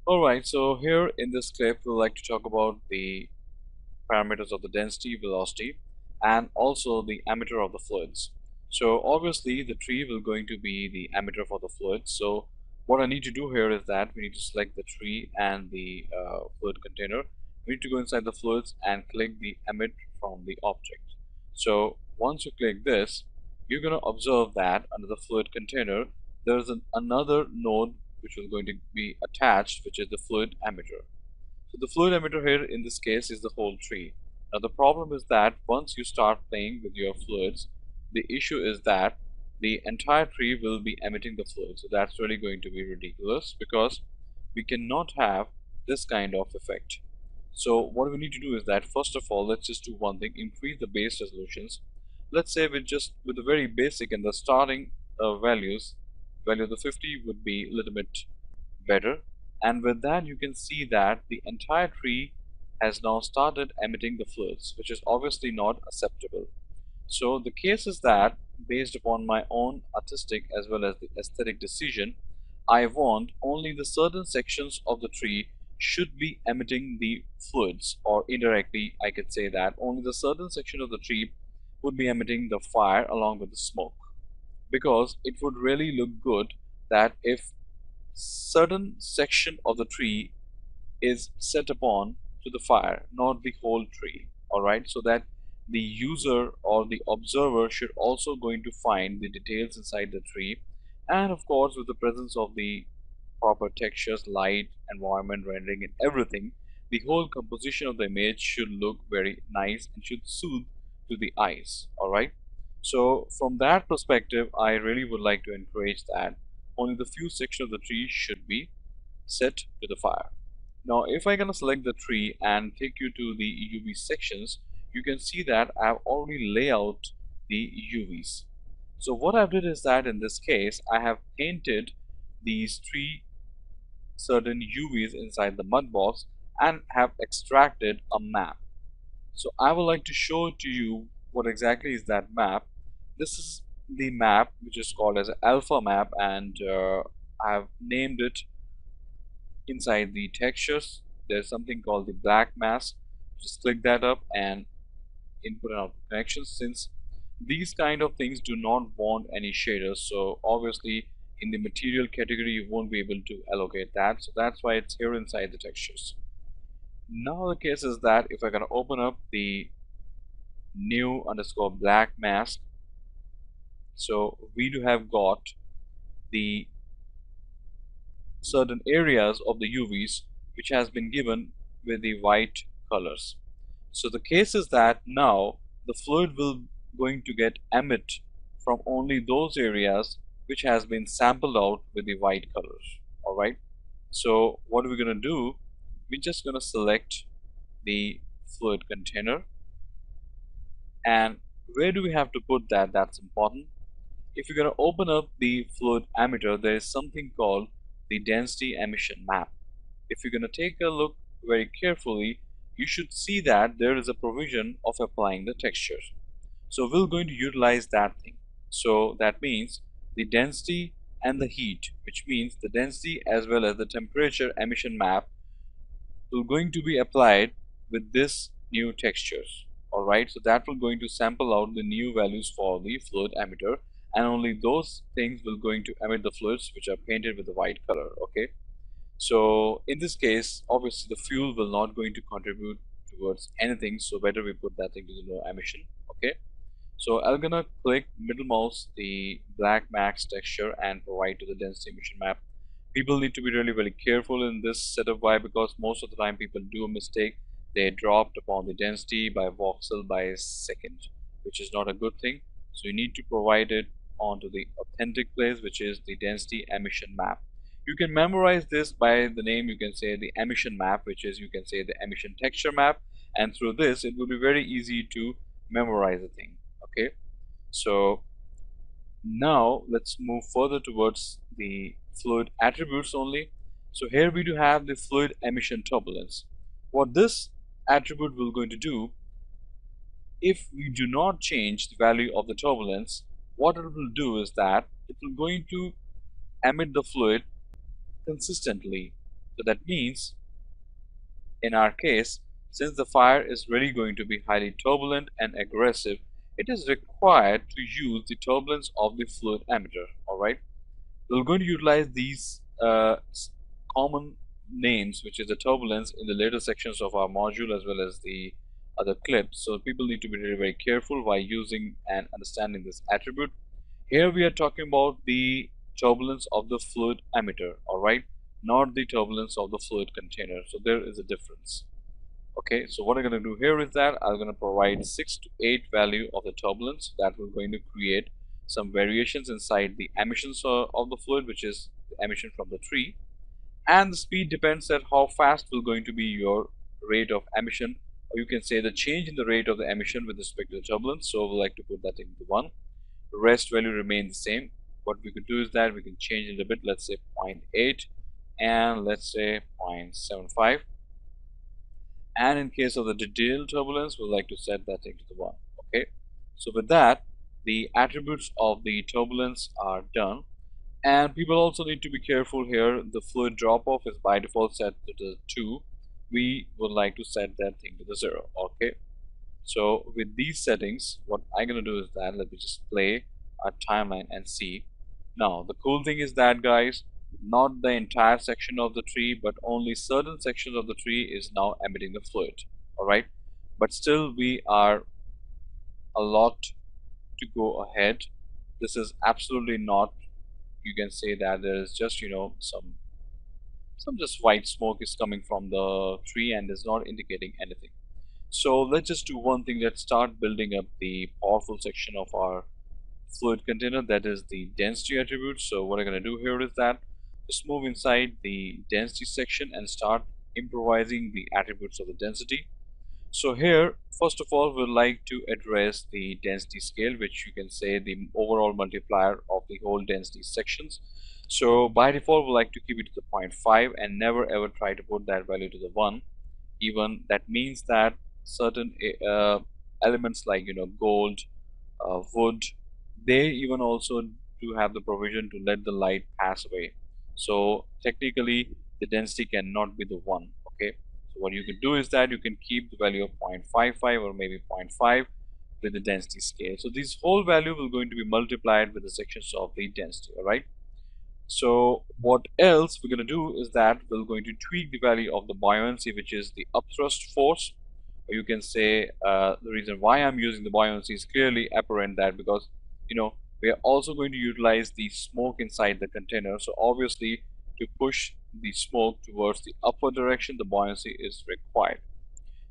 Alright, so here in this clip we'd like to talk about the parameters of the density, velocity, and also the emitter of the fluids. So obviously the tree will going to be the emitter for the fluid. So what I need to do here is that we need to select the tree and the fluid container. We need to go inside the fluids and click the emit from the object. So once you click this, you're going to observe that under the fluid container there is another node which is going to be attached, which is the fluid emitter. So the fluid emitter here in this case is the whole tree. Now the problem is that once you start playing with your fluids, the issue is that the entire tree will be emitting the fluid. So that's really going to be ridiculous because we cannot have this kind of effect. So what we need to do is that first of all, let's just do one thing: increase the base resolutions. Let's say with the very basic and the starting value of the 50 would be a little bit better, and with that you can see that the entire tree has now started emitting the fluids, which is obviously not acceptable. So the case is that based upon my own artistic as well as the aesthetic decision, I want only the certain sections of the tree should be emitting the fluids, or indirectly I could say that only the certain section of the tree would be emitting the fire along with the smoke, because it would really look good that if certain section of the tree is set upon to the fire, not the whole tree. Alright, so that the user or the observer should also going to find the details inside the tree, and of course with the presence of the proper textures, light, environment, rendering, and everything, the whole composition of the image should look very nice and should soothe to the eyes. Alright, so from that perspective, I really would like to encourage that only the few sections of the tree should be set to the fire. Now if I gonna select the tree and take you to the UV sections, you can see that I've already laid out the UVs. So what I did is that in this case I have painted these three certain UVs inside the mud box and have extracted a map. So I would like to show to you what exactly is that map. This is the map which is called as an alpha map, and I have named it inside the textures. There's something called the black mask. Just click that up and input and output connections. Since these kind of things do not want any shaders, so obviously in the material category you won't be able to allocate that, so that's why it's here inside the textures. Now the case is that if I can open up the new underscore black mask, so we do have got the certain areas of the UVs which has been given with the white colors. So the case is that now the fluid will going to get emit from only those areas which has been sampled out with the white colors. Alright, so what we're gonna do, we're just gonna select the fluid container, and where do we have to put that? That's important. If you're going to open up the fluid emitter, there is something called the density emission map. If you're going to take a look very carefully, you should see that there is a provision of applying the textures. So we're going to utilize that thing. So that means the density and the heat, which means the density as well as the temperature emission map will going to be applied with this new textures. Alright, so that will going to sample out the new values for the fluid emitter, and only those things will going to emit the fluids which are painted with the white color. Okay, so in this case obviously the fuel will not going to contribute towards anything, so better we put that thing to the no emission. Okay, so I'm gonna click middle mouse the black max texture and provide to the density emission map. People need to be really very careful in this setup. Why? Because most of the time people do a mistake. They dropped upon the density by voxel by a second, which is not a good thing. So you need to provide it onto the authentic place, which is the density emission map. You can memorize this by the name. You can say the emission map, which is, you can say, the emission texture map, and through this it will be very easy to memorize the thing. Okay, so now let's move further towards the fluid attributes only. So here we do have the fluid emission turbulence. What this attribute will going to do, if we do not change the value of the turbulence, what it will do is that it will going to emit the fluid consistently. So that means in our case, since the fire is really going to be highly turbulent and aggressive, it is required to use the turbulence of the fluid emitter. Alright, we're going to utilize these common names, which is the turbulence, in the later sections of our module as well as the other clips. So people need to be very, very careful while using and understanding this attribute. Here we are talking about the turbulence of the fluid emitter, alright, not the turbulence of the fluid container. So there is a difference. Okay, so what I'm going to do here is that I'm going to provide 6 to 8 value of the turbulence that will going to create some variations inside the emissions of the fluid, which is the emission from the tree, and the speed depends at how fast will going to be your rate of emission, or you can say the change in the rate of the emission with respect to the turbulence. So we like to put that into 1. The rest value remains the same. What we could do is that we can change it a bit, let's say 0.8 and let's say 0.75. And in case of the detailed turbulence, we'd like to set that into the 1. Okay, so with that, the attributes of the turbulence are done. And people also need to be careful here. The fluid drop off is by default set to the 2. We would like to set that thing to the 0. Okay, so with these settings, what I'm gonna do is that let me just play our timeline and see. Now the cool thing is that, guys, not the entire section of the tree, but only certain sections of the tree is now emitting the fluid. Alright, but still we are a lot to go ahead. This is absolutely not, you can say that there is just, you know, some just white smoke is coming from the tree and is not indicating anything. So let's just do one thing. Let's start building up the powerful section of our fluid container, that is the density attribute. So what I'm going to do here is that just move inside the density section and start improvising the attributes of the density. So here, first of all, we'd like to address the density scale, which you can say the overall multiplier of the whole density sections. So by default, we like to keep it to the 0.5 and never ever try to put that value to the 1. Even that means that certain elements like, you know, gold, wood, they even also do have the provision to let the light pass away. So technically the density cannot be the 1. Okay, so what you can do is that you can keep the value of 0.55 or maybe 0.5 with the density scale. So this whole value will going to be multiplied with the sections of the density. All right, so what else we're going to do is that we're going to tweak the value of the buoyancy, which is the upthrust force. Or you can say the reason why I'm using the buoyancy is clearly apparent, that because, you know, we are also going to utilize the smoke inside the container. So obviously to push the smoke towards the upward direction, the buoyancy is required.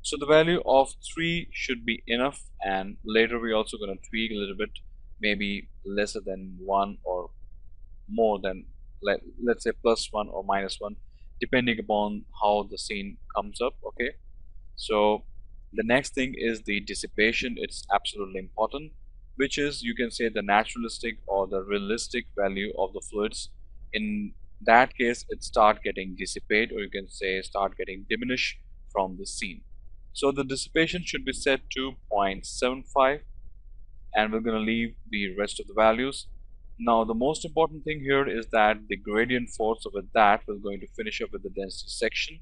So the value of 3 should be enough, and later we're also going to tweak a little bit, maybe lesser than 1 or more than, let's say +1 or -1, depending upon how the scene comes up. Okay, so the next thing is the dissipation. It's absolutely important, which is, you can say, the naturalistic or the realistic value of the fluids. In that case, it start getting dissipate, or you can say start getting diminished from the scene. So the dissipation should be set to 0.75, and we're going to leave the rest of the values. Now the most important thing here is that the gradient force of that will going to finish up with the density section.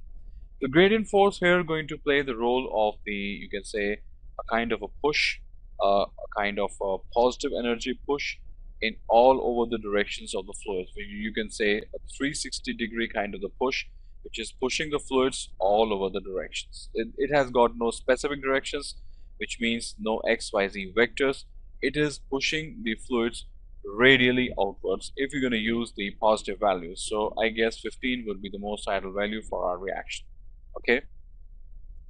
The gradient force here going to play the role of the, you can say, a kind of a push, a kind of a positive energy push in all over the directions of the fluids. You can say a 360-degree kind of the push, which is pushing the fluids all over the directions. It has got no specific directions, which means no XYZ vectors. It is pushing the fluids radially outwards if you're going to use the positive values. So I guess 15 would be the most ideal value for our reaction. Okay,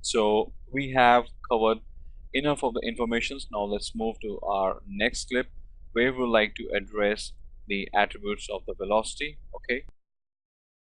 so we have covered enough of the informations. Now let's move to our next clip, where we would like to address the attributes of the velocity. Okay,